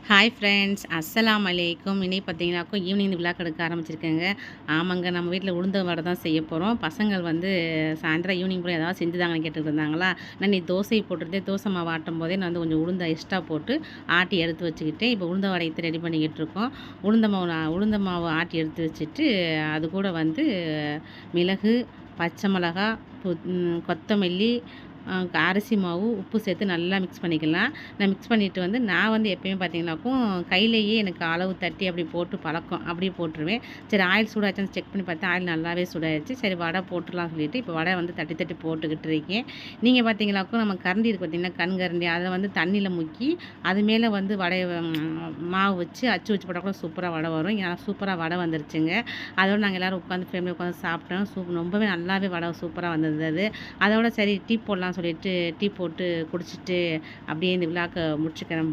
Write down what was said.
Hi friends, அஸ்ஸலாமு அலைக்கும். இன்னைக்கு பார்த்தீங்கன்னாக்கா ஈவினிங் விழாக்கு எடுக்க ஆரம்பிச்சிருக்கேங்க. ஆமாங்க, நம்ம வீட்டில் உளுந்த வடை தான் செய்ய போகிறோம். பசங்கள் வந்து சாயந்தரம் ஈவினிங் கூட ஏதாவது செஞ்சுதாங்கன்னு கேட்டுட்டு இருந்தாங்களா, நான் நீ தோசை போட்டுருந்தேன். தோசை மாவு ஆட்டும் போதே நான் வந்து கொஞ்சம் உளுந்த எக்ஸ்ட்ரா போட்டு ஆட்டி எடுத்து வச்சுக்கிட்டேன். இப்போ உளுந்த வடையத்தை ரெடி பண்ணிக்கிட்டு இருக்கோம். உளுந்த மாவு ஆட்டி எடுத்து வச்சுட்டு, அது கூட வந்து மிளகு, பச்சை மிளகா, கொத்தமல்லி, அரிசி மாவு, உப்பு சேர்த்து நல்லா மிக்ஸ் பண்ணிக்கலாம். நான் மிக்ஸ் பண்ணிவிட்டு வந்து நான் வந்து எப்பயுமே பார்த்தீங்கன்னாக்கும் கையிலேயே எனக்கு அளவு தட்டி அப்படி போட்டு பழக்கம். அப்படியே போட்டுருவேன். சரி, ஆயில் சூடாச்சுன்னு செக் பண்ணி பார்த்தேன். ஆயில் நல்லாவே சூடாயிடுச்சு. சரி, வடை போட்டுடலாம் சொல்லிட்டு இப்போ வடை வந்து தட்டி தட்டி போட்டுக்கிட்டு இருக்கேன். நீங்கள் பார்த்தீங்கன்னாக்கும் நம்ம கரண்டி இருக்குது பார்த்தீங்கன்னா, கருண்டி, அதை வந்து தண்ணியில் முக்கி அது மேலே வந்து மாவு வச்சு அச்சு வச்சு போட்டால் கூட சூப்பராக வடை வரும். சூப்பராக வடை வந்துருச்சுங்க. அதோடு நாங்கள் எல்லோரும் உட்காந்து ஃபேமிலி உட்காந்து சாப்பிட்டோம். ரொம்பவே நல்லாவே வடை சூப்பராக வந்திருந்தது. அதோட சரி டீ போடலாம் சொல்லிட்டு டீ போட்டு குடிச்சிட்டு அப்படியே இந்த விழாக்க முடிச்சுக்கிறேன்.